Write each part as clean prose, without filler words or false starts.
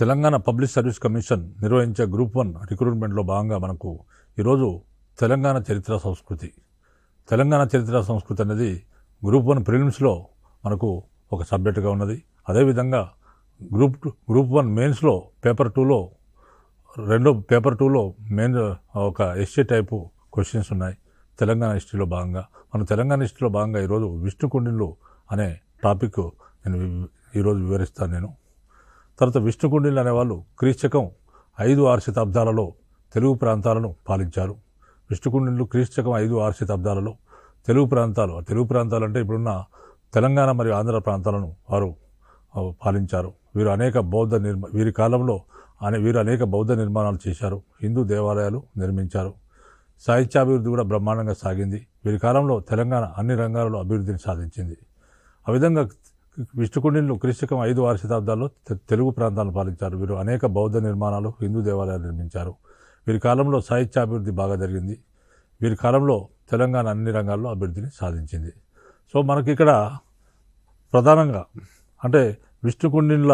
Telangana public service commission నిర్వహించే group 1 రిక్రూట్మెంట్లో భాగంగా మనకు ఈరోజు తెలంగాణ చరిత్ర సంస్కృతి అనేది గ్రూప్ 1 ప్రిలిమ్స్లో మనకు ఒక సబ్జెక్టుగా ఉన్నది. అదేవిధంగా గ్రూప్ 1 మెయిన్స్లో పేపర్ 2లో మెయిన్ ఒక ఎస్సీ టైపు క్వశ్చన్స్ ఉన్నాయి. తెలంగాణ హిస్టరీలో భాగంగా ఈరోజు విష్ణుకుండిన్లు అనే టాపిక్ నేను ఈరోజు వివరిస్తాను. తర్వాత విష్ణుకుండిన్లు అనేవాళ్ళు క్రీస్తకం 5-6 శతాబ్దాలలో తెలుగు ప్రాంతాలను పాలించారు. విష్ణుకుండిన్లు క్రీస్తకం 5-6 శతాబ్దాలలో తెలుగు ప్రాంతాలు అంటే ఇప్పుడున్న తెలంగాణ మరియు ఆంధ్ర ప్రాంతాలను వారు పాలించారు. వీరు అనేక బౌద్ధ నిర్మాణాలు చేశారు. హిందూ దేవాలయాలు నిర్మించారు. సాహిత్యాభివృద్ధి కూడా బ్రహ్మాండంగా సాగింది. వీరి కాలంలో తెలంగాణ అన్ని రంగాలలో అభివృద్ధిని సాధించింది. ఆ విధంగా విష్ణుకుండిన్లు క్రీస్తకం 5-6 శతాబ్దాల్లో తెలుగు ప్రాంతాలను పాలించారు. వీరు అనేక బౌద్ధ నిర్మాణాలు, హిందూ దేవాలయాలు నిర్మించారు. వీరి కాలంలో సాహిత్యాభివృద్ధి బాగా జరిగింది. వీరి కాలంలో తెలంగాణ అన్ని రంగాల్లో అభివృద్ధిని సాధించింది. సో మనకి ఇక్కడ ప్రధానంగా అంటే విష్ణుకుండిన్ల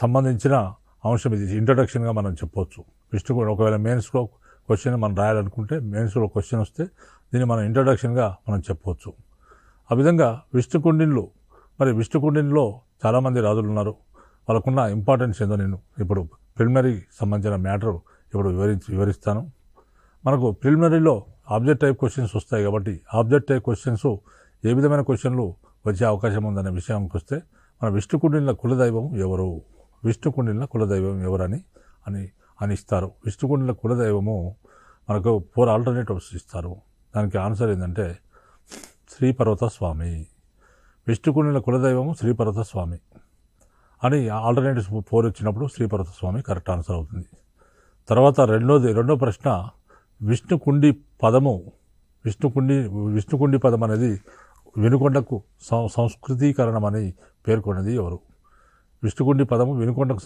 సంబంధించిన అంశం ఇది ఇంట్రడక్షన్గా మనం చెప్పవచ్చు. ఒకవేళ మెయిన్స్లో క్వశ్చన్ మనం రాయాలనుకుంటే మెయిన్స్లో క్వశ్చన్ వస్తే దీన్ని మనం ఇంట్రడక్షన్గా మనం చెప్పవచ్చు. ఆ విధంగా విష్ణుకుండిన్లో చాలామంది రాజులు ఉన్నారు. వాళ్ళకున్న ఇంపార్టెన్స్ ఏందో నేను ఇప్పుడు ప్రిలిమినరీ సంబంధించిన మ్యాటర్ ఇప్పుడు వివరిస్తాను. మనకు ప్రిలిమినరీలో ఆబ్జెక్ట్ టైప్ క్వశ్చన్స్ వస్తాయి కాబట్టి ఆబ్జెక్ట్ టైప్ క్వశ్చన్స్ ఏ విధమైన క్వశ్చన్లు వచ్చే అవకాశం ఉందనే విషయానికి వస్తే మన విష్ణుకుండిన్ల కులదైవం ఎవరని ఇస్తారు. విష్ణుకుండిన్ల కులదైవము మనకు 4 ఆల్టర్నేటివ్స్ ఇస్తారు. దానికి ఆన్సర్ ఏంటంటే శ్రీపర్వత స్వామి. విష్ణుకుండిన్ల కులదైవము శ్రీపర్వత స్వామి అని ఆల్టర్నేటివ్స్ 4 వచ్చినప్పుడు శ్రీపర్వత స్వామి కరెక్ట్ ఆన్సర్ అవుతుంది. తర్వాత రెండో ప్రశ్న విష్ణుకుండి పదం అనేది వినుకొండకు సంస్కృతీకరణం అని పేర్కొన్నది ఎవరు? విష్ణుకుండి పదము వినుకొండకు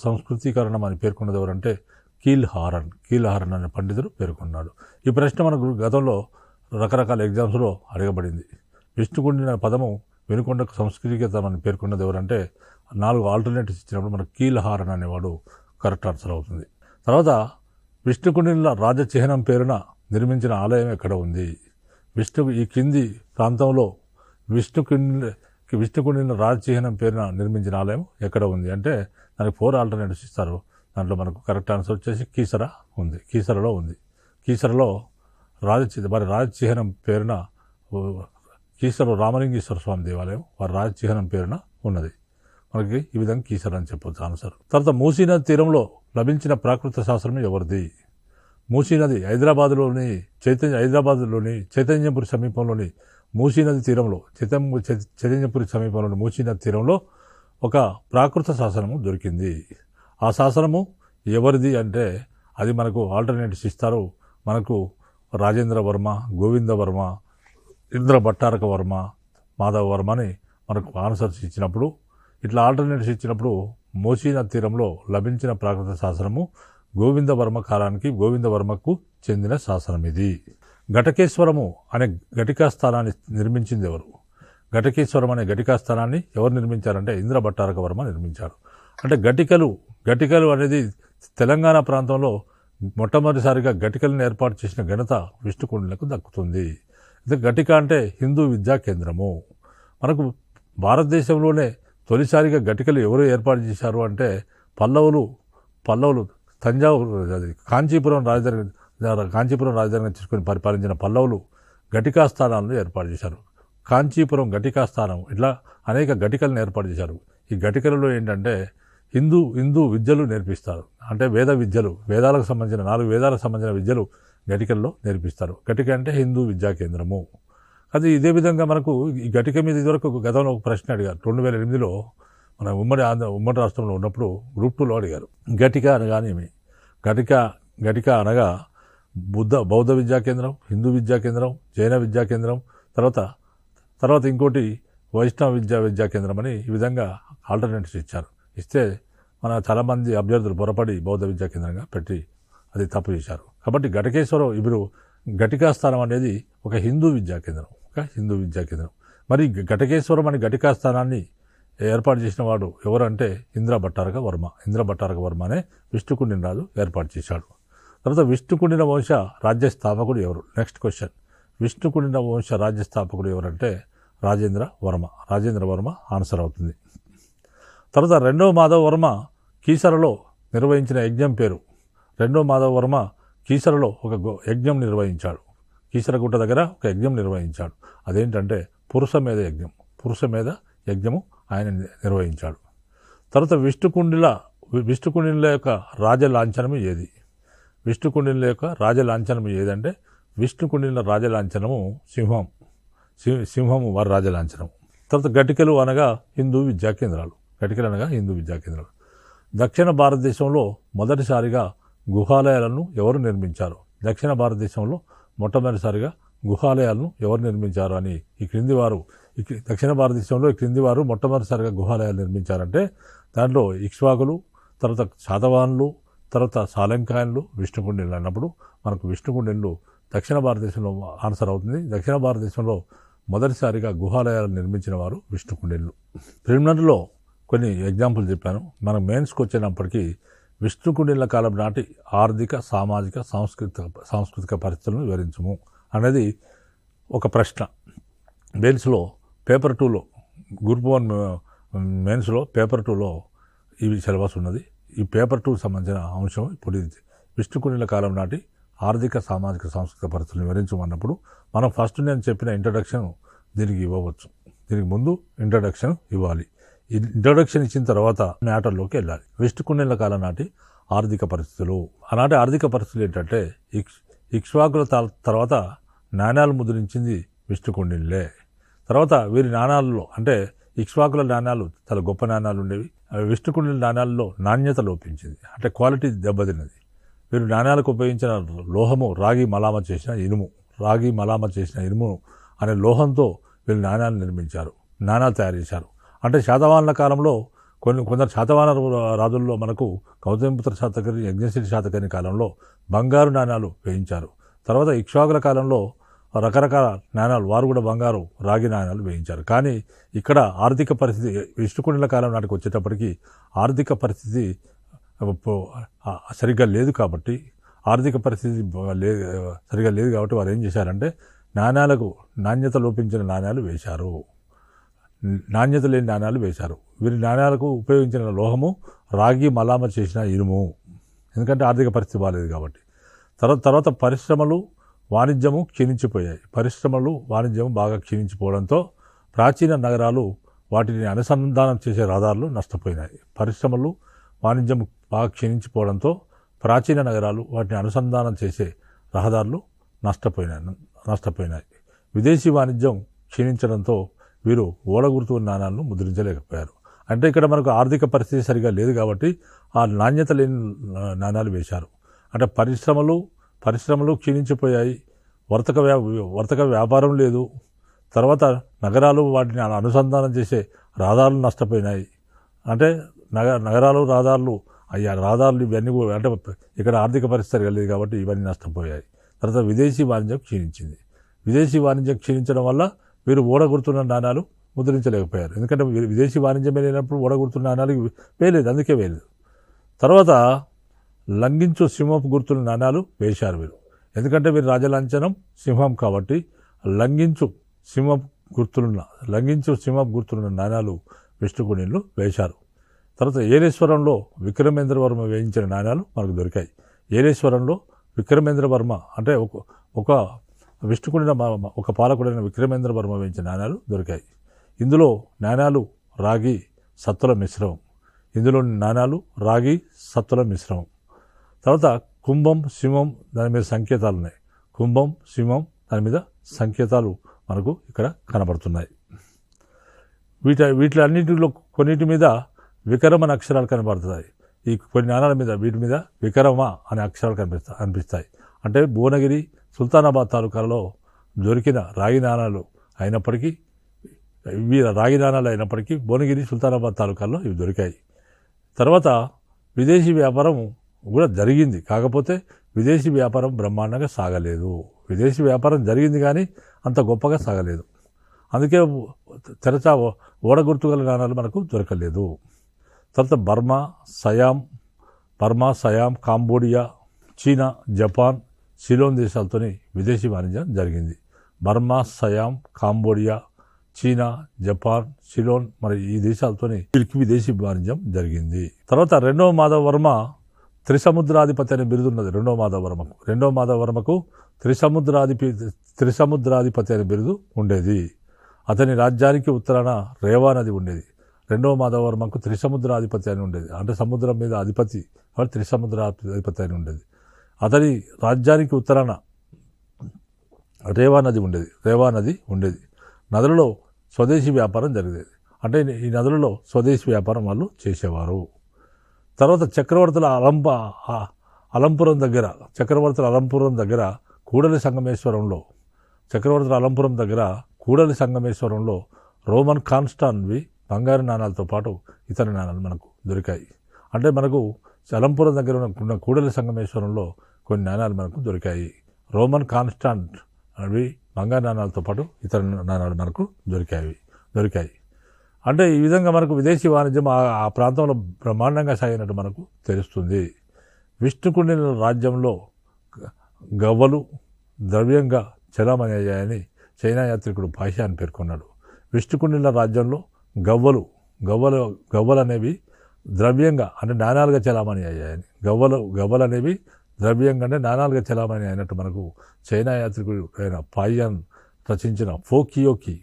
సంస్కృతీకరణం అని పేర్కొన్నది ఎవరంటే కీల్హారన్ అనే పండితుడు పేర్కొన్నాడు. ఈ ప్రశ్న మనకు గతంలో రకరకాల ఎగ్జామ్స్లో అడగబడింది. విష్ణుకుండి అనే పదము వినుకొండకు సంస్కృతీకరణం అని పేర్కొన్నది ఎవరంటే 4 ఆల్టర్నేటివ్స్ ఇచ్చినప్పుడు మనకు కీల్హారన్ అనేవాడు కరెక్ట్ ఆన్సర్ అవుతుంది. తర్వాత విష్ణుకుండిన్ల రాజచిహ్నం పేరున నిర్మించిన ఆలయం ఎక్కడ ఉంది? ఈ కింది ప్రాంతంలో విష్ణుకుండిన్ల రాజచిహ్నం పేరున నిర్మించిన ఆలయం ఎక్కడ ఉంది అంటే దానికి 4 ఆల్టర్నేటివ్స్ ఇస్తారు. దాంట్లో మనకు కరెక్ట్ ఆన్సర్ వచ్చేసి కీసరలో ఉంది. కీసరలో రాజచిహ్నం పేరున కీసర రామలింగేశ్వర స్వామి దేవాలయం వారి రాజచిహ్నం పేరున ఉన్నది. మనకి ఈ విధంగా కీసర అని చెప్పవచ్చు ఆన్సర్. తర్వాత మూసీ నది తీరంలో లభించిన ప్రాకృత శాస్త్రం ఎవరిది? మూసీ నది హైదరాబాద్లోని చైతన్యపురి సమీపంలోని మూసీ నది తీరంలో మూసీ నది తీరంలో ఒక ప్రాకృత శాసనము దొరికింది. ఆ శాసనము ఎవరిది అంటే అది మనకు ఆల్టర్నేటివ్స్ ఇస్తారు. మనకు రాజేంద్ర వర్మ, గోవింద వర్మ, ఇంద్ర భట్టారక వర్మ, మాధవ వర్మ అని మనకు ఆన్సర్స్ ఇచ్చినప్పుడు ఇట్లా ఆల్టర్నేటివ్స్ ఇచ్చినప్పుడు మూసీ నది తీరంలో లభించిన ప్రాకృత శాసనము గోవింద వర్మ కాలానికి గోవింద వర్మకు చెందిన శాసనం ఇది. ఘటకేశ్వరము అనే ఘటికా స్థానాన్ని నిర్మించింది ఎవరు? ఘటకేశ్వరం అనే ఘటికా స్థానాన్ని ఎవరు నిర్మించారంటే ఇంద్ర భట్టారక వర్మ నిర్మించారు. అంటే ఘటికలు అనేది తెలంగాణ ప్రాంతంలో మొట్టమొదటిసారిగా ఘటికలను ఏర్పాటు చేసిన ఘనత విష్ణుకుండిన్లకు దక్కుతుంది. ఘటిక అంటే హిందూ విద్యా కేంద్రము. మనకు భారతదేశంలోనే తొలిసారిగా ఘటికలు ఎవరు ఏర్పాటు చేశారు అంటే పల్లవులు కాంచీపురం రాజధానిగా తీసుకొని పరిపాలించిన పల్లవులు ఘటికా స్థానాలను ఏర్పాటు చేశారు. కాంచీపురం ఘటికా స్థానం ఇట్లా అనేక ఘటికలను ఏర్పాటు చేశారు. ఈ ఘటికలలో ఏంటంటే హిందూ విద్యలు నేర్పిస్తారు. అంటే వేదాలకు సంబంధించిన 4 వేదాలకు సంబంధించిన విద్యలు ఘటికల్లో నేర్పిస్తారు. ఘటిక అంటే హిందూ విద్యా కేంద్రము. అది ఇదే విధంగా మనకు ఈ ఘటిక మీద ఇదివరకు గతంలో ఒక ప్రశ్న అడిగారు. 2008లో మన ఉమ్మడి రాష్ట్రంలో ఉన్నప్పుడు గ్రూప్ 2లో అడిగారు. ఘటిక అనగానేమి? ఘటిక అనగా బౌద్ధ విద్యా కేంద్రం, హిందూ విద్యా కేంద్రం, జైన విద్యా కేంద్రం, తర్వాత ఇంకోటి వైష్ణవ విద్యా కేంద్రం అని ఈ విధంగా ఆల్టర్నేటివ్స్ ఇచ్చారు. ఇస్తే మన చాలామంది అభ్యర్థులు పొరపడి బౌద్ధ విద్యా కేంద్రంగా పెట్టి అది తప్పు చేశారు. కాబట్టి ఘటకేశ్వరం ఇప్పుడు ఘటికా స్థానం అనేది ఒక హిందూ విద్యా కేంద్రం. మరి ఘటకేశ్వరం అనే ఘటికా స్థానాన్ని ఏర్పాటు చేసిన వాడు ఎవరంటే ఇంద్ర భట్టారక వర్మ అనే విష్ణుకుండిన రాజు ఏర్పాటు చేశాడు. తర్వాత విష్ణుకుండిన వంశ రాజ్య స్థాపకుడు ఎవరు? Next question. విష్ణుకుండిన వంశ రాజ్య స్థాపకుడు ఎవరంటే రాజేంద్ర వర్మ ఆన్సర్ అవుతుంది. తర్వాత రెండవ మాధవవర్మ కీసరలో నిర్వహించిన యజ్ఞం పేరు. రెండవ మాధవవర్మ కీసరలో ఒక యజ్ఞం నిర్వహించాడు. కీసరగుట్ట దగ్గర ఒక యజ్ఞం నిర్వహించాడు. అదేంటంటే పురుషమేధ యజ్ఞము ఆయన నిర్వహించాడు. తర్వాత విష్ణుకుండిల యొక్క రాజలాంఛనము ఏది? విష్ణుకుండిల యొక్క రాజలాంఛనము ఏదంటే విష్ణుకుండిల రాజలాంఛనము సింహము వారి రాజలాంఛనము. తర్వాత గటికలు అనగా హిందూ విద్యా కేంద్రాలు. దక్షిణ భారతదేశంలో మొదటిసారిగా గుహాలయాలను ఎవరు నిర్మించారు? దక్షిణ భారతదేశంలో మొట్టమొదటిసారిగా గుహాలయాలను ఎవరు నిర్మించారు అని దక్షిణ భారతదేశంలో ఈ క్రింది వారు మొట్టమొదటిసారిగా గుహాలయాలు నిర్మించారంటే దాంట్లో ఇక్ష్వాకులు, తర్వాత శాతవాహనులు, తర్వాత సాలంకాయన్లు, విష్ణుకుండినులు అన్నప్పుడు మనకు విష్ణుకుండినులు దక్షిణ భారతదేశంలో ఆన్సర్ అవుతుంది. దక్షిణ భారతదేశంలో మొదటిసారిగా గుహాలయాలు నిర్మించిన వారు విష్ణుకుండినులు. ప్రిలిమినరీలో కొన్ని ఎగ్జాంపుల్ చెప్పాను. మనం మెయిన్స్కి వచ్చేటప్పటికీ విష్ణుకుండినుల కాలం నాటి ఆర్థిక, సామాజిక, సాంస్కృతిక పరిస్థితులను వివరించము అనేది ఒక ప్రశ్న. మెయిన్స్లో పేపర్ 2లో గ్రూప్ 1 మెయిన్స్లో పేపర్ 2లో ఈ సిలబస్ ఉన్నది. ఈ పేపర్ 2 సంబంధించిన అంశం ఇప్పుడు ఇది. విష్ణుకుండినుల కాలం నాటి ఆర్థిక, సామాజిక, సాంస్కృతిక పరిస్థితులను వివరించమన్నప్పుడు మనం ఫస్ట్ నేను చెప్పిన ఇంట్రడక్షన్ దీనికి ఇవ్వవచ్చు. దీనికి ముందు ఇంట్రడక్షన్ ఇవ్వాలి. ఇంట్రడక్షన్ ఇచ్చిన తర్వాత మ్యాటర్లోకి వెళ్ళాలి. విష్ణుకుండినుల కాలం నాటి ఆర్థిక పరిస్థితులు. ఆనాటి ఆర్థిక పరిస్థితులు ఏంటంటే ఇక్ష్వాకుల తర్వాత నాణ్యాలు ముద్రించింది విష్ణుకుండినులే. తర్వాత వీరి నాణ్యాలలో అంటే ఇక్ష్వాకుల నాణ్యాలు చాలా గొప్ప నాణ్యాలు ఉండేవి. విష్ణుకుండినుల నాణ్యాలలో నాణ్యత లోపించింది, అంటే క్వాలిటీ దెబ్బతిన్నది. వీరు నాణ్యాలకు ఉపయోగించిన లోహము రాగి మలామ చేసిన ఇనుము అనే లోహంతో వీళ్ళు నాణ్యాలు తయారు చేశారు. అంటే శాతవాహనుల కాలంలో కొందరు శాతవాహన రాజుల్లో మనకు గౌతమిపుత్ర శాతకర్ణి, యజ్ఞశిరి శాతకర్ణి కాలంలో బంగారు నాణ్యాలు వేయించారు. తర్వాత ఇక్ష్వాకుల కాలంలో రకరకాల నాణ్యాలు, వారు కూడా బంగారు, రాగి నాణ్యాలు వేయించారు. కానీ ఇక్కడ ఆర్థిక పరిస్థితి విష్ణుకుండినుల కాలం నాటికి వచ్చేటప్పటికి ఆర్థిక పరిస్థితి సరిగ్గా లేదు కాబట్టి వారు ఏం చేశారంటే నాణ్యత లోపించిన నాణ్యాలు వేశారు. నాణ్యత లేని నాణ్యాలు వేశారు. వీరి నాణ్యాలకు ఉపయోగించిన లోహము రాగి మలామ చేసిన ఇనుము, ఎందుకంటే ఆర్థిక పరిస్థితి బాగాలేదు కాబట్టి. తర్వాత పరిశ్రమలు, వాణిజ్యము బాగా క్షీణించిపోవడంతో ప్రాచీన నగరాలు వాటిని అనుసంధానం చేసే రహదారులు నష్టపోయినాయి. పరిశ్రమలు, వాణిజ్యం బాగా క్షీణించిపోవడంతో ప్రాచీన నగరాలు వాటిని అనుసంధానం చేసే రహదారులు నష్టపోయినాయి. విదేశీ వాణిజ్యం క్షీణించడంతో వీరు ఓడగుర్తు నాణ్యాలను ముద్రించలేకపోయారు. అంటే ఇక్కడ మనకు ఆర్థిక పరిస్థితి సరిగా లేదు కాబట్టి ఆ నాణ్యత లేని నాణ్యాలు వేశారు. అంటే పరిశ్రమలు క్షీణించిపోయాయి, వర్తక వ్యాపారం లేదు. తర్వాత నగరాలు వాటిని అనుసంధానం చేసే రహదారులు నష్టపోయినాయి. అంటే నగరాలు, రహదారులు ఇవన్నీ అంటే ఇక్కడ ఆర్థిక పరిస్థితి సరిగా లేదు కాబట్టి ఇవన్నీ నష్టపోయాయి. తర్వాత విదేశీ వాణిజ్యం క్షీణించింది. విదేశీ వాణిజ్యం క్షీణించడం వల్ల వీరు ఓడగుర్తున్న నాణ్యాలు ముద్రించలేకపోయారు. ఎందుకంటే విదేశీ వాణిజ్యమే లేనప్పుడు ఓడగుర్తున్న నాణ్యాలు వేయలేదు, అందుకే వేయలేదు. తర్వాత లంఘించు సింహపు గుర్తుల నాణ్యాలు వేశారు వీరు. ఎందుకంటే వీరి రాజలాంఛనం సింహం కాబట్టి లంఘించు సింహపు గుర్తులున్న నాణ్యాలు విష్ణుకుండినులు వేశారు. తర్వాత ఏలేశ్వరంలో విక్రమేంద్రవర్మ వేయించిన నాణ్యాలు మనకు దొరికాయి. ఏలేశ్వరంలో విక్రమేంద్రవర్మ అంటే ఒక విష్ణుకుండిన ఒక పాలకుడైన విక్రమేంద్రవర్మ వేయించిన నాణ్యాలు దొరికాయి. ఇందులో నాణ్యాలు రాగి సత్తుల మిశ్రమం. తర్వాత కుంభం, సింహం దాని మీద సంకేతాలు ఉన్నాయి. కుంభం, సింహం దాని మీద సంకేతాలు మనకు ఇక్కడ కనబడుతున్నాయి. వీటిలన్నింటిలో కొన్నిటి మీద వికరమ అనే అక్షరాలు కనబడుతున్నాయి. ఈ కొన్ని నాణాల మీద వీటి మీద వికరమ అనే అక్షరాలు కనిపిస్తాయి. అంటే భువనగిరి, సుల్తానాబాద్ తాలూకాలలో దొరికిన రాగి నాణాలు అయినప్పటికీ భువనగిరి, సుల్తానాబాద్ తాలూకాల్లో ఇవి దొరికాయి. తర్వాత విదేశీ వ్యాపారం కూడా జరిగింది, కాకపోతే విదేశీ వ్యాపారం బ్రహ్మాండంగా సాగలేదు. విదేశీ వ్యాపారం జరిగింది కానీ అంత గొప్పగా సాగలేదు. అందుకే తెరచా ఓడ గుర్తుగల నాణాలు మనకు దొరకలేదు. తర్వాత Burma, Siam, Cambodia, చీనా, Japan, Ceylon దేశాలతోని విదేశీ వాణిజ్యం జరిగింది. Burma, Siam, Cambodia, చీనా, Japan, Ceylon మరి ఈ దేశాలతోని వీరికి విదేశీ వాణిజ్యం జరిగింది. తర్వాత రెండవ మాధవవర్మ త్రిసముద్రాధిపతి అనే బిరుదు ఉన్నది. రెండవ మాధవవర్మకు త్రిసముద్రాధిపతి అనే బిరుదు ఉండేది. అతని రాజ్యానికి ఉత్తరాన రేవా నది ఉండేది. రెండవ మాధవవర్మకు త్రిసముద్రాధిపతి అని ఉండేది. అంటే సముద్రం మీద అధిపతి, త్రిసముద్రాధిపతి అని ఉండేది. అతని రాజ్యానికి ఉత్తరాన రేవా నది ఉండేది. నదులలో స్వదేశీ వ్యాపారం జరిగేది. అంటే ఈ నదులలో స్వదేశీ వ్యాపారం వాళ్ళు చేసేవారు. తర్వాత చక్రవర్తుల అలంపురం దగ్గర కూడలి సంగమేశ్వరంలో రోమన్ కాన్స్టాన్వి బంగారు నాణాలతో పాటు ఇతర నాణాలు మనకు దొరికాయి. అంటే మనకు అలంపురం దగ్గర ఉన్న కూడలి సంగమేశ్వరంలో కొన్ని నాణాలు మనకు దొరికాయి. రోమన్ కాన్స్టాంట్ అవి బంగారు నాణాలతో పాటు ఇతర నాణాలు మనకు దొరికాయి. అంటే ఈ విధంగా మనకు విదేశీ వాణిజ్యం ఆ ప్రాంతంలో బ్రహ్మాండంగా సాగినట్టు మనకు తెలుస్తుంది. విష్ణుకుండిన రాజ్యంలో గవ్వలు ద్రవ్యంగా చలామణి అయ్యాయని చైనా యాత్రికుడు పాషాన్ పేర్కొన్నాడు. విష్ణుకుండిన రాజ్యంలో గవ్వలు అనేవి ద్రవ్యంగా అంటే నాణాలుగా చలామణి అయ్యాయని, గవ్వలు అనేవి ద్రవ్యంగా అంటే నాణాలుగా చలామణి అయినట్టు మనకు చైనా యాత్రికుడు అయిన పాయాన్ రచించిన ఫోకియోకి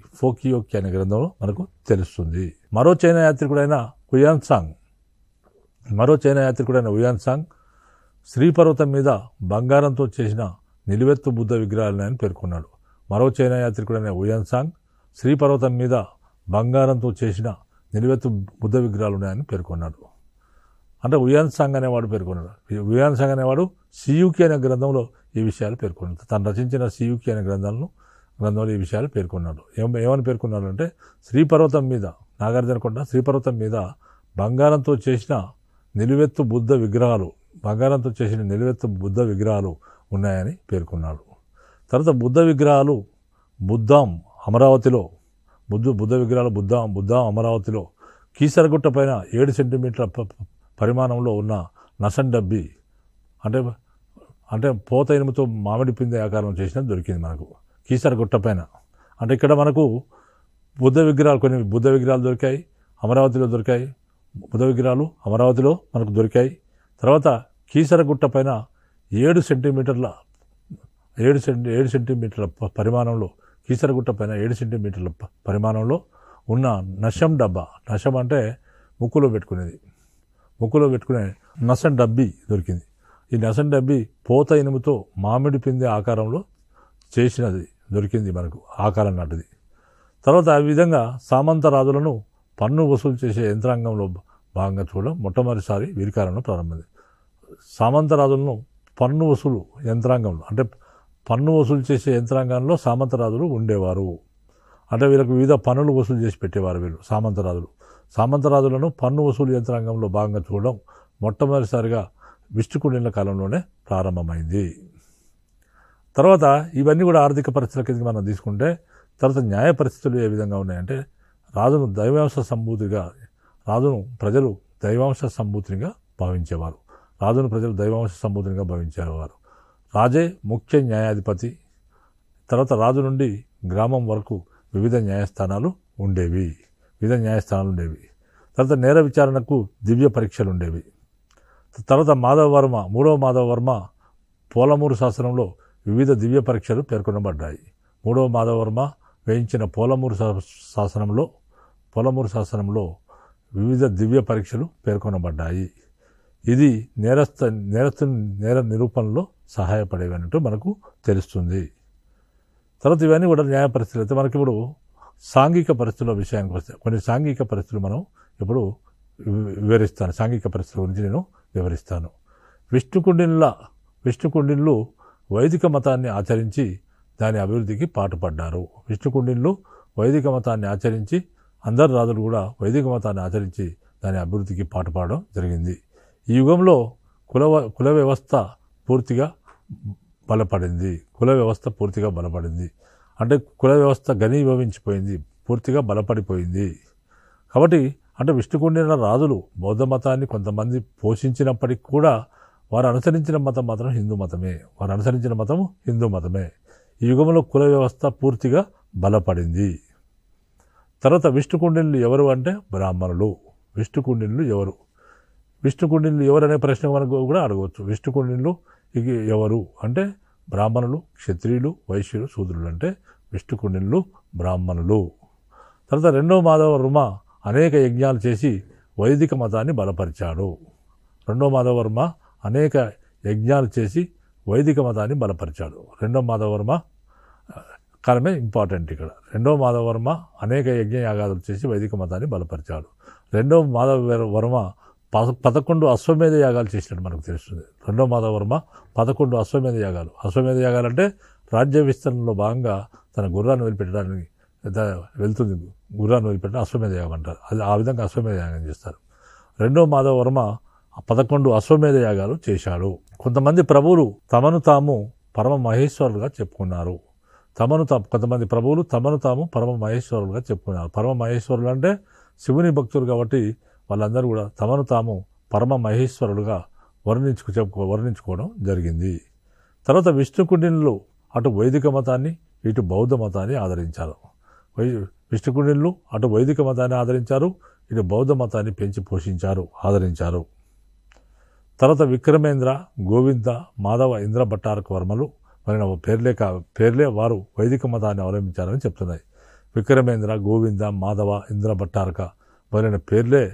అనే గ్రంథంలో మనకు తెలుస్తుంది. మరో చైనా యాత్రికుడైన ఉయాన్సాంగ్ శ్రీపర్వతం మీద బంగారంతో చేసిన నిలువెత్తు బుద్ధ విగ్రహాలను పేర్కొన్నాడు. మరో చైనా యాత్రికుడైన ఉయాన్సాంగ్ శ్రీపర్వతం మీద బంగారంతో చేసిన నిలువెత్తు బుద్ధ విగ్రహాలు ఉన్నాయని పేర్కొన్నాడు. అంటే ఉయాన్సాంగ్ అనేవాడు సియుకి అనే గ్రంథంలో ఈ విషయాలు పేర్కొన్నాడు. తను రచించిన సియుకి అనే గ్రంథంలో ఈ విషయాలు పేర్కొన్నాడు. ఏమని పేర్కొన్నాడు అంటే నాగార్జునకొండ శ్రీపర్వతం మీద బంగారంతో చేసిన నిలువెత్తు బుద్ధ విగ్రహాలు ఉన్నాయని పేర్కొన్నాడు. తర్వాత బుద్ధ విగ్రహాలు బుద్ధాం అమరావతిలో కీసరగుట్ట పైన 7 సెంటీమీటర్ల పరిమాణంలో ఉన్న నసన్ డబ్బి అంటే పోత ఇనుముతో మామిడి పిందె ఆకారం చేసినది దొరికింది మనకు కీసరగుట్ట పైన. అంటే ఇక్కడ మనకు కొన్ని బుద్ధ విగ్రహాలు దొరికాయి, అమరావతిలో దొరికాయి. బుద్ధ విగ్రహాలు అమరావతిలో మనకు దొరికాయి. తర్వాత కీసరగుట్ట పైన 7 సెంటీమీటర్ల పరిమాణంలో కీసరగుట్ట పైన 7 సెంటీమీటర్ల పరిమాణంలో ఉన్న నశం అంటే ముక్కులో పెట్టుకునే నసన్ డబ్బి దొరికింది. ఈ నసన్ డబ్బి పోత ఇనుముతో మామిడి పిందె ఆకారంలో చేసినది దొరికింది మనకు, ఆకారం నాటిది. తర్వాత ఆ విధంగా సామంత రాజులను పన్ను వసూలు చేసే యంత్రాంగంలో భాగంగా చూడడం మొట్టమొదటిసారి వీరి కాలంలో ప్రారంభమైంది. సామంత రాజులను పన్ను వసూలు యంత్రాంగంలో అంటే పన్ను వసూలు చేసే యంత్రాంగంలో సామంత రాజులు ఉండేవారు. అంటే వీళ్ళకు వివిధ పన్నులు వసూలు చేసి పెట్టేవారు వీళ్ళు సామంత రాజులను పన్ను వసూలు యంత్రాంగంలో భాగంగా చూడడం మొట్టమొదటిసారిగా విష్ణుకుండిన కాలంలోనే ప్రారంభమైంది. తర్వాత ఇవన్నీ కూడా ఆర్థిక పరిస్థితుల కిందకి మనం తీసుకుంటే తర్వాత న్యాయ పరిస్థితులు ఏ విధంగా ఉన్నాయంటే రాజును ప్రజలు దైవాంశ సంభూతిగా భావించేవారు. రాజే ముఖ్య న్యాయాధిపతి. తర్వాత రాజు నుండి గ్రామం వరకు వివిధ న్యాయస్థానాలు ఉండేవి. తర్వాత నేర విచారణకు దివ్య పరీక్షలు ఉండేవి. తర్వాత మూడవ మాధవవర్మ పోలమూరు శాసనంలో వివిధ దివ్య పరీక్షలు పేర్కొనబడ్డాయి. మూడవ మాధవవర్మ వేయించిన పోలమూరు శాసనంలో వివిధ దివ్య పరీక్షలు పేర్కొనబడ్డాయి. ఇది నేర నిరూపణలో సహాయపడేవన్నట్టు మనకు తెలుస్తుంది. తర్వాత ఇవన్నీ కూడా న్యాయ పరిస్థితులు. అయితే మనకి ఇప్పుడు సాంఘిక పరిస్థితుల విషయానికి వస్తే కొన్ని సాంఘిక పరిస్థితులు మనం ఇప్పుడు వివరిస్తాను. సాంఘిక పరిస్థితుల గురించి నేను వివరిస్తాను. విష్ణుకుండిన్లు వైదిక మతాన్ని ఆచరించి దాని అభివృద్ధికి పాటుపడ్డారు. అందరు రాజులు కూడా వైదిక మతాన్ని ఆచరించి దాని అభివృద్ధికి పాటుపడడం జరిగింది. ఈ యుగంలో కుల వ్యవస్థ పూర్తిగా బలపడింది. అంటే కుల వ్యవస్థ ఘనీభవించిపోయింది, పూర్తిగా బలపడిపోయింది. కాబట్టి అంటే విష్ణుకుండిన రాజులు బౌద్ధ మతాన్ని కొంతమంది పోషించినప్పటికీ కూడా వారు అనుసరించిన మతం మాత్రం హిందూ మతమే. వారు అనుసరించిన మతం హిందూ మతమే. ఈ యుగంలో కుల వ్యవస్థ పూర్తిగా బలపడింది. తర్వాత విష్ణుకుండినులు ఎవరు అంటే బ్రాహ్మణులు. విష్ణుకుండినులు ఎవరు? విష్ణుకుండినులు ఎవరు అనే ప్రశ్న మనకు కూడా అడగవచ్చు. విష్ణుకుండినులు ఎవరు అంటే బ్రాహ్మణులు, క్షత్రియులు, వైశ్యులు, శూద్రులు అంటే విష్ణుకుండినులు బ్రాహ్మణులు. తర్వాత రెండవ మాధవవర్మ అనేక యజ్ఞాలు చేసి వైదిక మతాన్ని బలపరిచాడు. రెండవ మాధవవర్మ అనేక యజ్ఞాలు చేసి వైదిక మతాన్ని బలపరిచాడు. రెండవ మాధవవర్మ కాలమే ఇంపార్టెంట్ ఇక్కడ. రెండవ మాధవవర్మ అనేక యజ్ఞయాగాలు చేసి వైదిక మతాన్ని బలపరిచాడు. రెండవ మాధవవర్మ 11 అశ్వమేధ యాగాలు చేసినట్టు మనకు తెలుస్తుంది. రెండవ మాధవవర్మ 11 అశ్వమేధ యాగాలు. అశ్వమేధ యాగాలు అంటే రాజ్య విస్తరణలో భాగంగా తన గుర్రాన్ని వదిలిపెట్టడానికి వెళ్తుంది. గుర్రాన్ని వదిలిపెట్టడం అశ్వమేధ యాగం అంటారు. అది ఆ విధంగా అశ్వమేధ యాగం చేస్తారు. రెండవ మాధవవర్మ 11 అశ్వమేధ యాగాలు చేశాడు. కొంతమంది ప్రభువులు తమను తాము పరమ మహేశ్వరులుగా చెప్పుకున్నారు. కొంతమంది ప్రభువులు తమను తాము పరమ మహేశ్వరులుగా చెప్పుకున్నారు. పరమ మహేశ్వరులు అంటే శివుని భక్తులు కాబట్టి వాళ్ళందరూ కూడా తమను తాము పరమ మహేశ్వరులుగా వర్ణించుకోవడం జరిగింది. తర్వాత విష్ణుకుండినులు అటు వైదిక మతాన్ని ఇటు బౌద్ధ మతాన్ని ఆదరించారు. విష్ణుకుండినులు అటు వైదిక మతాన్ని ఆదరించారు, ఇటు బౌద్ధ మతాన్ని పెంచి పోషించారు, ఆదరించారు. తర్వాత విక్రమేంద్ర, గోవింద, మాధవ, ఇంద్ర భట్టారక వర్మలు మరిన పేర్లే వారు వైదిక మతాన్ని అవలంబించారని చెప్తున్నాయి. విక్రమేంద్ర, గోవింద, మాధవ, ఇంద్ర భట్టారక మొదలైన పేర్లే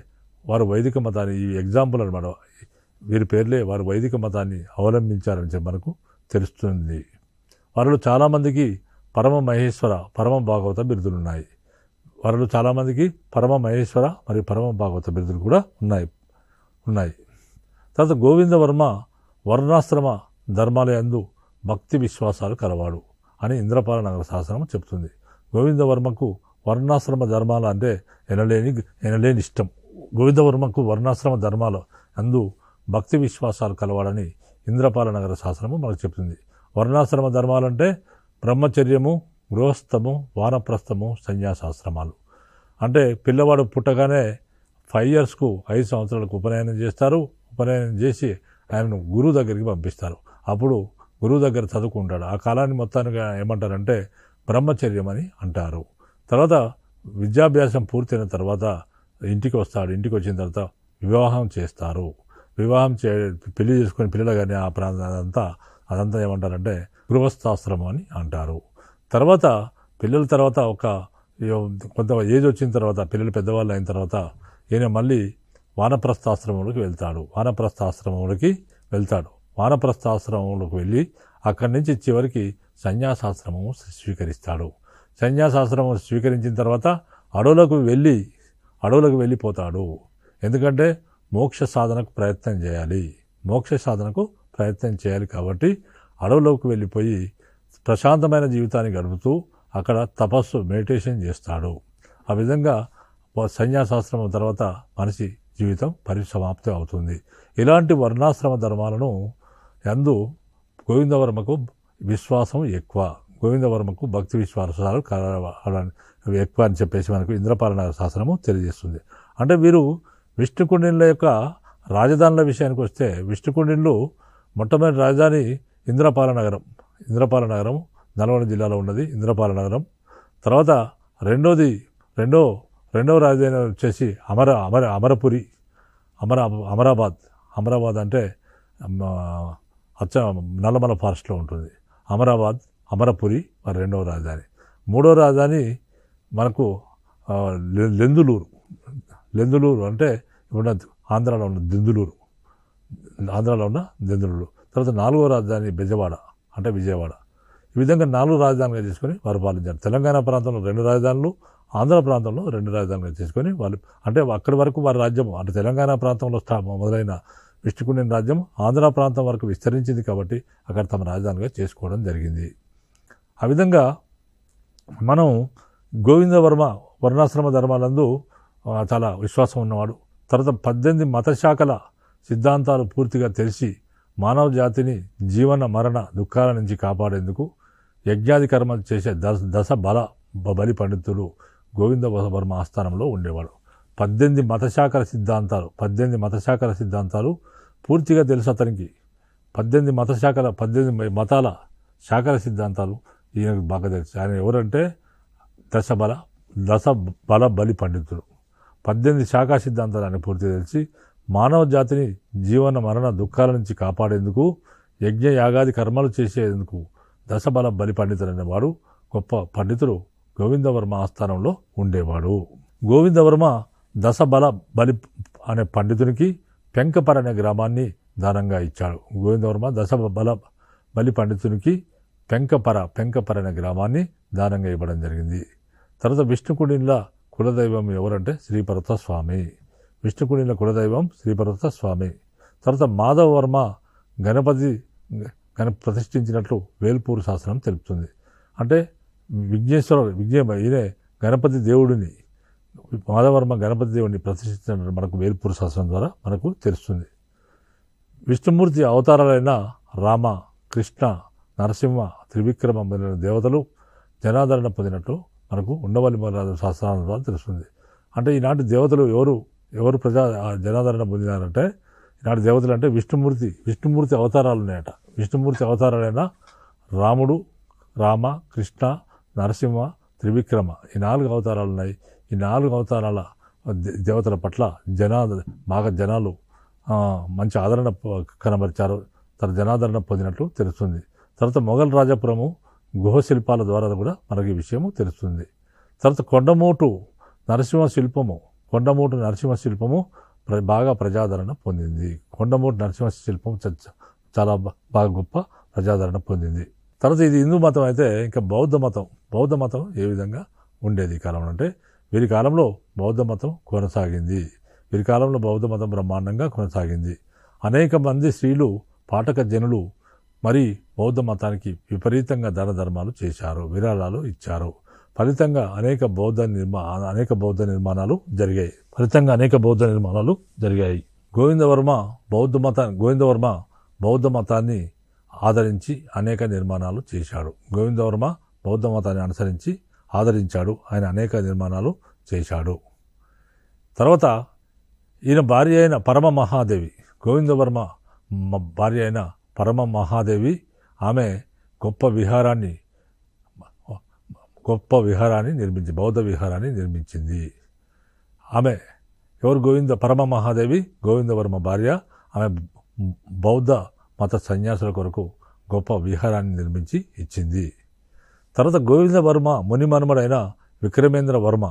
వారు వైదిక మతాన్ని, ఈ ఎగ్జాంపుల్ అనమాట, వీరి పేర్లే వారు వైదిక మతాన్ని అవలంబించారని చెప్పి మనకు తెలుస్తుంది. వారిలో చాలామందికి పరమ మహేశ్వర, పరమ భాగవత బిరుదులున్నాయి. వారిలో చాలామందికి పరమ మహేశ్వర మరియు పరమ భాగవత బిరుదులు కూడా ఉన్నాయి. తర్వాత గోవిందవర్మ వర్ణాశ్రమ ధర్మాల యందు భక్తి విశ్వాసాలు కలవాడు అని ఇంద్రపాల నగర శాసనం చెప్తుంది. గోవిందవర్మకు వర్ణాశ్రమ ధర్మాలు అంటే ఎనలేని ఇష్టం. గోవిందవర్మకు వర్ణాశ్రమ ధర్మాల అందు భక్తి విశ్వాసాలు కలవాడని ఇంద్రపాల నగర శాసనము మనకు చెప్తుంది. వర్ణాశ్రమ ధర్మాలంటే బ్రహ్మచర్యము, గృహస్థము, వానప్రస్థము, సన్యాసాశ్రమాలు. అంటే పిల్లవాడు పుట్టగానే 5 yearsకు 5 సంవత్సరాలకు ఉపనయనం చేస్తారు. ఉపనయనం చేసి ఆయనను గురువు దగ్గరికి పంపిస్తారు. అప్పుడు గురువు దగ్గర చదువుకుంటాడు. ఆ కాలాన్ని మొత్తానికి ఏమంటారంటే బ్రహ్మచర్యం అని అంటారు. తర్వాత విద్యాభ్యాసం పూర్తయిన తర్వాత ఇంటికి వస్తాడు. ఇంటికి వచ్చిన తర్వాత వివాహం చేస్తారు. పెళ్లి చేసుకుని పిల్లలు కానీ ఆ ప్రాంతం అదంతా ఏమంటారంటే గృహస్థాశ్రమం అని అంటారు. తర్వాత పిల్లల తర్వాత కొంత ఏజ్ వచ్చిన తర్వాత పిల్లలు పెద్దవాళ్ళు అయిన తర్వాత ఈయన మళ్ళీ వానప్రస్థాశ్రమంలోకి వెళ్తాడు. వానప్రస్థాశ్రమంలోకి వెళ్ళి అక్కడి నుంచి చివరికి సన్యాసాశ్రమము స్వీకరిస్తాడు. సన్యాసాశ్రమం స్వీకరించిన తర్వాత అడవులకు వెళ్ళిపోతాడు. ఎందుకంటే మోక్ష సాధనకు ప్రయత్నం చేయాలి కాబట్టి అడవులోకి వెళ్ళిపోయి ప్రశాంతమైన జీవితాన్ని గడుపుతూ అక్కడ తపస్సు, మెడిటేషన్ చేస్తాడు. ఆ విధంగా సన్యాసాశ్రమం తర్వాత మనిషి జీవితం పరిసమాప్తి అవుతుంది. ఇలాంటి వర్ణాశ్రమ ధర్మాలను యందు గోవిందవర్మకు విశ్వాసం ఎక్కువ. గోవిందవర్మకు భక్తి విశ్వాసాలు ఎక్కువ అని చెప్పేసి మనకు ఇంద్రపాల నగర శాసనము తెలియజేస్తుంది. అంటే వీరు విష్ణుకుండినుల యొక్క రాజధానుల విషయానికి వస్తే విష్ణుకుండినులు మొట్టమొదటి రాజధాని ఇంద్రపాల నగరం నల్గొండ జిల్లాలో ఉన్నది ఇంద్రపాల నగరం. తర్వాత రెండవ రాజధాని వచ్చేసి అమరాబాద్ అంటే నల్లమల ఫారెస్ట్లో ఉంటుంది. అమరపురి మరి రెండవ రాజధాని. మూడవ రాజధాని మనకు లెందులూరు అంటే ఇప్పుడు ఆంధ్రాలో ఉన్న దెందులూరు. తర్వాత 4వ రాజధాని బెజవాడ అంటే విజయవాడ. ఈ విధంగా 4 రాజధానులుగా చేసుకొని వారు పాలించారు. తెలంగాణ ప్రాంతంలో 2 రాజధానులు, ఆంధ్ర ప్రాంతంలో 2 రాజధానులుగా చేసుకొని వాళ్ళు అంటే అక్కడి వరకు వారి రాజ్యం అంటే తెలంగాణ ప్రాంతంలో మొదలైన విష్ణుకుండిన రాజ్యం ఆంధ్ర ప్రాంతం వరకు విస్తరించింది కాబట్టి అక్కడ తమ రాజధానిగా చేసుకోవడం జరిగింది. ఆ విధంగా మనం గోవిందవర్మ వర్ణాశ్రమ ధర్మాలందు చాలా విశ్వాసం ఉన్నవాడు. తర్వాత 18 మతశాఖల సిద్ధాంతాలు పూర్తిగా తెలిసి మానవ జాతిని జీవన మరణ దుఃఖాల నుంచి కాపాడేందుకు యజ్ఞాది కర్మలు చేసే బలి పండితులు గోవిందవర్మ ఆస్థానంలో ఉండేవాడు. 18 మతశాఖల సిద్ధాంతాలు పూర్తిగా తెలుసు అతనికి. 18 మతాల శాఖల సిద్ధాంతాలు ఈయనకు బాగా తెలుసు. ఆయన ఎవరంటే దశ బల బలి పండితుడు. 18 శాఖా సిద్ధాంతాలు ఆయన పూర్తిగా తెలిసి మానవ జాతిని జీవన మరణ దుఃఖాల నుంచి కాపాడేందుకు యజ్ఞ యాగాది కర్మలు చేసేందుకు దశబల బలి పండితుడు అనేవాడు గొప్ప పండితుడు గోవిందవర్మ ఆస్థానంలో ఉండేవాడు. గోవిందవర్మ దశబల బలి అనే పండితునికి పెంకపర అనే గ్రామాన్ని దానంగా ఇచ్చాడు. గోవిందవర్మ దశబల బలి పండితునికి పెంకపర అనే గ్రామాన్ని దానంగా ఇవ్వడం జరిగింది. తర్వాత విష్ణుకుడిల కులదైవం ఎవరంటే శ్రీపర్వత స్వామి. విష్ణుకుడిల కులదైవం శ్రీపర్వత స్వామి. తర్వాత మాధవవర్మ గణపతి ప్రతిష్ఠించినట్లు వేల్పూరు శాసనం తెలుపుతుంది. అంటే ఈయనే గణపతి దేవుడిని, మాధవవర్మ గణపతి దేవుడిని ప్రతిష్ఠించినట్లు మనకు వేల్పూరు శాసనం ద్వారా మనకు తెలుస్తుంది. విష్ణుమూర్తి అవతారాలైన రామ, కృష్ణ, నరసింహ, త్రివిక్రమ మొదలైన దేవతలు జనాదరణ పొందినట్లు మనకు ఉండవల్లి మొదలైన శాస్త్రాల ద్వారా తెలుస్తుంది. అంటే ఈనాటి దేవతలు ఎవరు జనాదరణ పొందినారంటే, ఈనాటి దేవతలు అంటే విష్ణుమూర్తి అవతారాలు ఉన్నాయట. విష్ణుమూర్తి అవతారాలైన రాముడు, రామ, కృష్ణ, నరసింహ, త్రివిక్రమ ఈ 4 అవతారాలు ఉన్నాయి. ఈ 4 అవతారాల దేవతల పట్ల జనాలు మంచి ఆదరణ కనబరిచారు. తన జనాదరణ పొందినట్లు తెలుస్తుంది. తర్వాత మొఘల్ రాజపురము గుహ శిల్పాల ద్వారా కూడా మనకి ఈ విషయము తెలుస్తుంది. తర్వాత కొండమూటు నరసింహ శిల్పము బాగా ప్రజాదరణ పొందింది. కొండమూటు నరసింహ శిల్పం చాలా బాగా గొప్ప ప్రజాదరణ పొందింది. తర్వాత ఇది హిందూ మతం అయితే ఇంకా బౌద్ధ మతం ఏ విధంగా ఉండేది ఈ కాలంలో అంటే, వీరి కాలంలో బౌద్ధ మతం కొనసాగింది. వీరి కాలంలో బౌద్ధ మతం బ్రహ్మాండంగా కొనసాగింది. అనేక మంది స్త్రీలు, పాఠక జనులు మరి బౌద్ధ మతానికి విపరీతంగా దాన ధర్మాలు చేశారు, విరాళాలు ఇచ్చారు. ఫలితంగా అనేక బౌద్ధ నిర్మాణాలు జరిగాయి. గోవిందవర్మ బౌద్ధ మతాన్ని ఆదరించి అనేక నిర్మాణాలు చేశాడు. గోవిందవర్మ బౌద్ధ మతాన్ని అనుసరించి ఆదరించాడు. ఆయన అనేక నిర్మాణాలు చేశాడు. తర్వాత ఈయన భార్య అయిన పరమ మహాదేవి, గోవిందవర్మ భార్య అయిన పరమ మహాదేవి, ఆమె గొప్ప విహారాన్ని నిర్మించి బౌద్ధ విహారాన్ని నిర్మించింది. ఆమె ఎవరు? పరమ మహాదేవి గోవిందవర్మ భార్య. ఆమె బౌద్ధ మత సన్యాసుల కొరకు గొప్ప విహారాన్ని నిర్మించి ఇచ్చింది. తర్వాత గోవిందవర్మ మునిమనుమడైన విక్రమేంద్ర వర్మ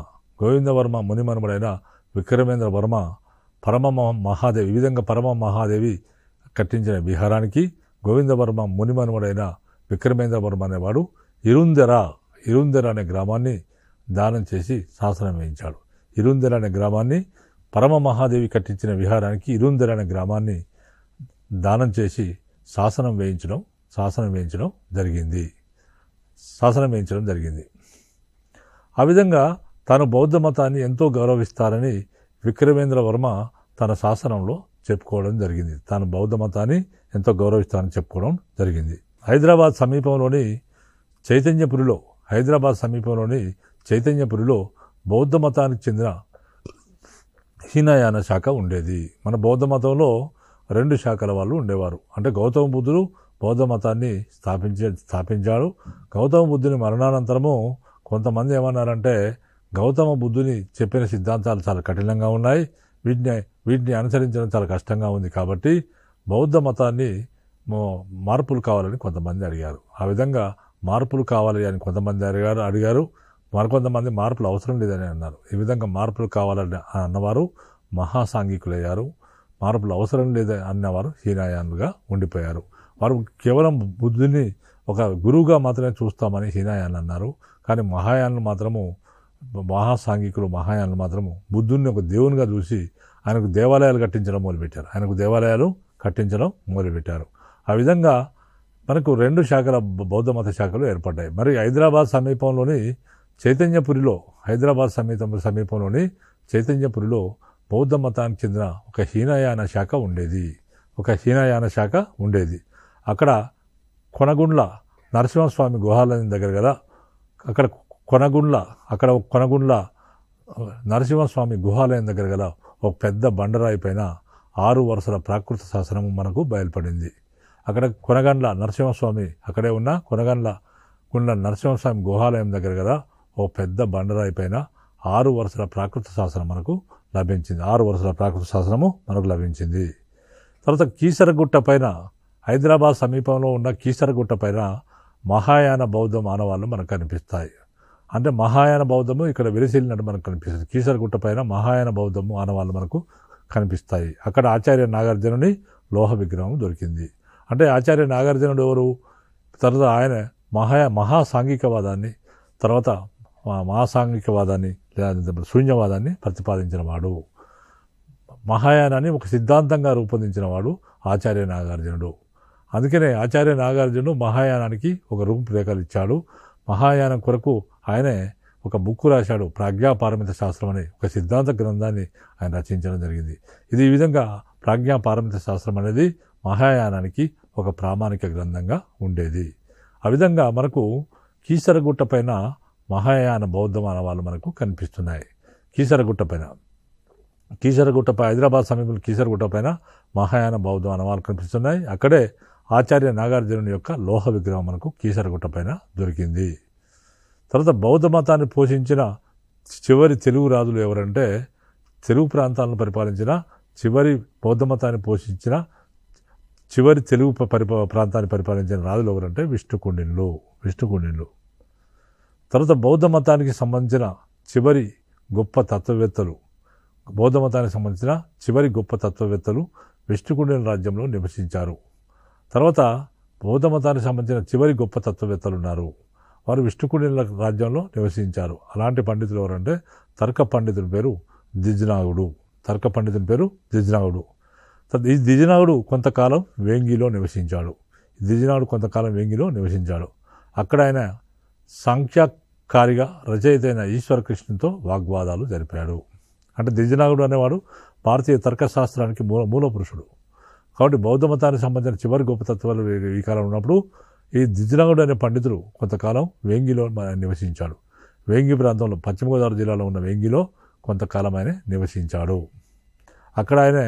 పరమ మహాదేవి, ఈ విధంగా పరమ మహాదేవి కట్టించిన విహారానికి గోవిందవర్మ మునిమనుమడైన విక్రమేంద్ర వర్మ అనేవాడు ఇరుందెర అనే గ్రామాన్ని దానం చేసి శాసనం వేయించాడు. ఇరుందెర అనే గ్రామాన్ని పరమ మహాదేవి కట్టించిన విహారానికి ఇరుందెర అనే గ్రామాన్ని దానం చేసి శాసనం వేయించడం జరిగింది. ఆ విధంగా తాను బౌద్ధ మతాన్ని ఎంతో గౌరవిస్తారని విక్రమేంద్ర వర్మ తన శాసనంలో చెప్పుకోవడం జరిగింది. తాను బౌద్ధ మతాన్ని ఎంతో గౌరవిస్తారని చెప్పుకోవడం జరిగింది. హైదరాబాద్ సమీపంలోని చైతన్యపురిలో బౌద్ధ మతానికి చెందిన హీనయాన శాఖ ఉండేది. మన బౌద్ధ మతంలో 2 శాఖల వాళ్ళు ఉండేవారు. అంటే గౌతమ బుద్ధుడు బౌద్ధ మతాన్ని స్థాపించాడు. గౌతమ బుద్ధుని మరణానంతరము కొంతమంది ఏమన్నారంటే, గౌతమ బుద్ధుని చెప్పిన సిద్ధాంతాలు చాలా కఠినంగా ఉన్నాయి, వీటిని అనుసరించడం చాలా కష్టంగా ఉంది, కాబట్టి బౌద్ధ మతాన్ని మార్పులు కావాలని కొంతమంది అడిగారు. ఆ విధంగా మార్పులు కావాలి అని కొంతమంది అడిగారు. మరికొంతమంది మార్పులు అవసరం లేదని అన్నారు. ఈ విధంగా మార్పులు కావాలని అన్నవారు మహాసాంఘికులయ్యారు. మార్పులు అవసరం లేదని అన్నవారు హీనయానులుగా ఉండిపోయారు. వారు కేవలం బుద్ధుని ఒక గురువుగా మాత్రమే చూస్తామని హీనయాన్ అన్నారు. కానీ మహాయానులు మాత్రము బుద్ధుని ఒక దేవునిగా చూసి ఆయనకు దేవాలయాలు కట్టించడం మొదలుపెట్టారు. ఆ విధంగా మనకు 2 శాఖల బౌద్ధ మత శాఖలు ఏర్పడ్డాయి. మరి హైదరాబాద్ సమీపంలోని చైతన్యపురిలో బౌద్ధ మతానికి చెందిన ఒక హీనయాన శాఖ ఉండేది. అక్కడ కొనగుండ్ల నరసింహస్వామి గుహాలయం దగ్గర కదా, అక్కడ కొనగుండ్ల నరసింహస్వామి గుహాలయం దగ్గర గల ఒక పెద్ద బండరాయి పైన 6 వరుసల ప్రాకృత శాసనం మనకు బయలుపడింది. అక్కడ కొనగండ్ల నరసింహస్వామి అక్కడే ఉన్న కొనగండ్ల నరసింహస్వామి గుహాలయం దగ్గర గల ఓ పెద్ద బండరాయి పైన 6 వరుసల ప్రాకృత శాసనం మనకు లభించింది. 6 వరుసల ప్రాకృత శాసనము మనకు లభించింది. తర్వాత కీసరగుట్ట పైన, హైదరాబాద్ సమీపంలో ఉన్న కీసరగుట్ట పైన మహాయాన బౌద్ధ మానవాళ్ళు మనకు కనిపిస్తాయి. అంటే మహాయాన బౌద్ధము ఇక్కడ విరిసిల్లినట్టు మనకు కనిపిస్తుంది. కీసరగుట్ట పైన మహాయాన బౌద్ధము ఆనవాళ్ళు మనకు కనిపిస్తాయి. అక్కడ ఆచార్య నాగార్జునుని లోహ విగ్రహం దొరికింది. అంటే ఆచార్య నాగార్జునుడు ఎవరు? తర్వాత ఆయన మహాసాంఘికవాదాన్ని, తర్వాత మహాసాంఘికవాదాన్ని లేదా శూన్యవాదాన్ని ప్రతిపాదించిన వాడు, మహాయానాన్ని ఒక సిద్ధాంతంగా రూపొందించిన వాడు ఆచార్య నాగార్జునుడు. అందుకనే ఆచార్య నాగార్జునుడు మహాయానానికి ఒక రూపురేఖలు ఇచ్చాడు. మహాయానం కొరకు ఆయనే ఒక బుక్ రాశాడు, ప్రాజ్ఞాపారమిత శాస్త్రం అనే ఒక సిద్ధాంత గ్రంథాన్ని ఆయన రచించడం జరిగింది. ఇది ఈ విధంగా ప్రాజ్ఞాపారమిత శాస్త్రం అనేది మహాయానానికి ఒక ప్రామాణిక గ్రంథంగా ఉండేది. ఆ విధంగా మనకు కీసరగుట్ట పైన మహాయాన బౌద్ధ మానవాళ్ళు మనకు కనిపిస్తున్నాయి. కీసరగుట్ట పైన హైదరాబాద్ సమీపంలో కీసరగుట్ట పైన మహాయాన బౌద్ధ మానవాళ్ళు కనిపిస్తున్నాయి. అక్కడే ఆచార్య నాగార్జునుని యొక్క లోహ విగ్రహం మనకు కీసరగుట్ట పైన దొరికింది. తర్వాత బౌద్ధ మతాన్ని పోషించిన చివరి తెలుగు రాజులు ఎవరంటే, తెలుగు ప్రాంతాలను పరిపాలించిన చివరి బౌద్ధ మతాన్ని పోషించిన చివరి తెలుగు ప్రాంతాన్ని పరిపాలించిన రాజులు ఎవరంటే విష్ణుకుండినులు. తర్వాత బౌద్ధ మతానికి సంబంధించిన చివరి గొప్ప తత్వవేత్తలు విష్ణుకుండినుల రాజ్యంలో నివసించారు. తర్వాత బౌద్ధ మతానికి సంబంధించిన చివరి గొప్ప తత్వవేత్తలు ఉన్నారు, వారు విష్ణుకుండినుల రాజ్యంలో నివసించారు. అలాంటి పండితులు ఎవరంటే తర్క పండితుని పేరు దిజ్నాగుడు. ఈ దిజ్నాగుడు కొంతకాలం వేంగిలో నివసించాడు. అక్కడ ఆయన సాంఖ్యకారిగా రచయిత అయిన ఈశ్వర కృష్ణుతో వాగ్వాదాలు జరిపాడు. అంటే దిజ్నాగుడు అనేవాడు భారతీయ తర్కశాస్త్రానికి మూల పురుషుడు. కాబట్టి బౌద్ధ మతానికి సంబంధించిన చివరి గొప్ప తత్వాలు ఈ కాలం ఉన్నప్పుడు ఈ దిజ్నాగుడు అనే పండితుడు కొంతకాలం వేంగిలో నివసించాడు. వేంగి ప్రాంతంలో, పశ్చిమ గోదావరి జిల్లాలో ఉన్న వేంగిలో కొంతకాలం ఆయన నివసించాడు. అక్కడ ఆయన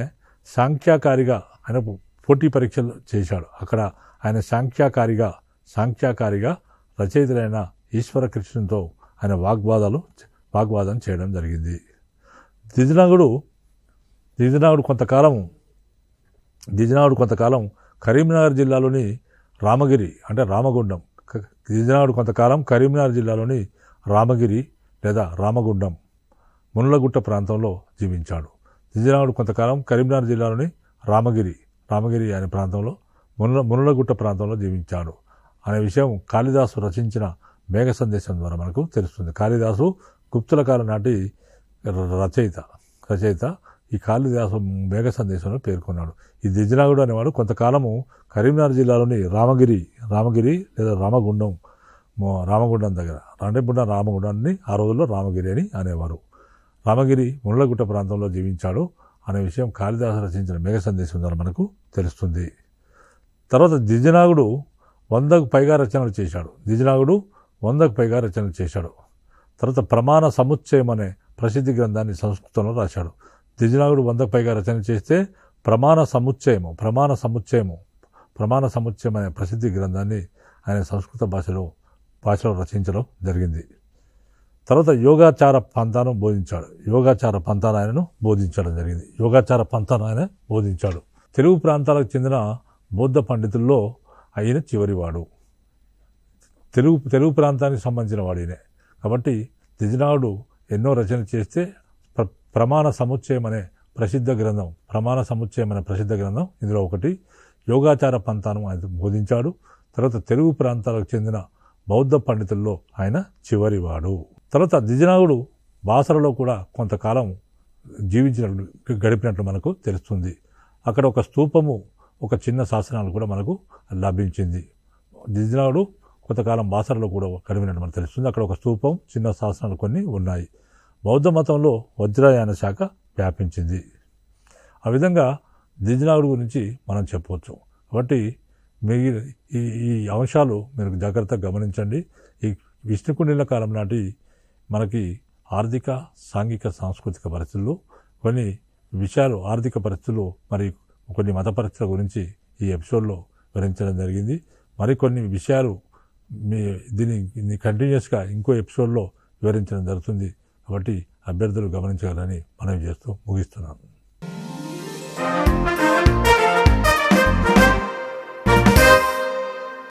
సాంఖ్యకారిగా ఆయన పోటీ పరీక్షలు చేశాడు. అక్కడ ఆయన సాంఖ్యకారిగా రచయితులైన ఈశ్వర కృష్ణుతో ఆయన వాగ్వాదం చేయడం జరిగింది. దిజ్నాగుడు కొంతకాలం కరీంనగర్ జిల్లాలోని రామగిరి లేదా రామగుండం మునులగుట్ట ప్రాంతంలో జీవించాడు. దిజ్నాగుడు కొంతకాలం కరీంనగర్ జిల్లాలోని రామగిరి అనే ప్రాంతంలో మునులగుట్ట ప్రాంతంలో జీవించాడు అనే విషయం కాళిదాసు రచించిన మేఘ సందేశం ద్వారా మనకు తెలుస్తుంది. కాళిదాసు గుప్తుల కాలం నాటి రచయిత ఈ కాళిదాసు మేఘ సందేశంలో పేర్కొన్నాడు. ఈ దిజ్నాగుడు అనేవాడు కొంతకాలము కరీంనగర్ జిల్లాలోని రామగిరి లేదా రామగుండం దగ్గర రామగుండాన్ని ఆ రోజుల్లో రామగిరి అని అనేవారు. రామగిరి మునులగుట్ట ప్రాంతంలో జీవించాడు అనే విషయం కాళిదాసు రచించిన మేఘ సందేశం ద్వారా మనకు తెలుస్తుంది. తర్వాత దిజ్నాగుడు 100కు పైగా రచనలు చేశాడు. తర్వాత ప్రమాణ సముచ్చయం అనే ప్రసిద్ధి గ్రంథాన్ని సంస్కృతంలో రాశాడు. దిజ్నాగుడు 100కు పైగా రచన చేస్తే ప్రమాణ సముచ్చయం అనే ప్రసిద్ధి గ్రంథాన్ని ఆయన సంస్కృత భాషలో రచించడం జరిగింది. తర్వాత యోగాచార పంథాను ఆయన బోధించాడు. తెలుగు ప్రాంతాలకు చెందిన బౌద్ధ పండితుల్లో ఆయన చివరివాడు. తెలుగు ప్రాంతానికి సంబంధించిన వాడినే. కాబట్టి దిజ్నాగుడు ఎన్నో రచనలు చేస్తే ప్రమాణ సముచ్చయం అనే ప్రసిద్ధ గ్రంథం ఇందులో ఒకటి. యోగాచార పంథాను ఆయన బోధించాడు. తర్వాత తెలుగు ప్రాంతాలకు చెందిన బౌద్ధ పండితుల్లో ఆయన చివరివాడు. తర్వాత దిజ్నాగుడు బాసరలో కూడా కొంతకాలం గడిపినట్లు మనకు తెలుస్తుంది. అక్కడ ఒక స్తూపము, ఒక చిన్న శాసనాలు కూడా మనకు లభించింది. దిజ్నాగుడు కొంతకాలం బాసరలో కూడా గడిపినట్టు మనకు తెలుస్తుంది. అక్కడ ఒక స్తూపం, చిన్న శాసనాలు కొన్ని ఉన్నాయి. బౌద్ధ మతంలో వజ్రాయాన శాఖ వ్యాపించింది. ఆ విధంగా దిజ్నాగుడు గురించి మనం చెప్పవచ్చు. కాబట్టి ఈ అంశాలు మీరు జాగ్రత్తగా గమనించండి. ఈ విష్ణుకుండినుల కాలం నాటి మనకి ఆర్థిక, సాంఘిక, సాంస్కృతిక పరిస్థితులు, కొన్ని విషయాలు, ఆర్థిక పరిస్థితులు, మరి కొన్ని మత పరిస్థితుల గురించి ఈ ఎపిసోడ్లో వివరించడం జరిగింది. మరికొన్ని విషయాలు దీన్ని కంటిన్యూస్గా ఇంకో ఎపిసోడ్లో వివరించడం జరుగుతుంది. కాబట్టి అభ్యర్థులు గమనించగలరని మనవి చేస్తూ ముగిస్తున్నాను.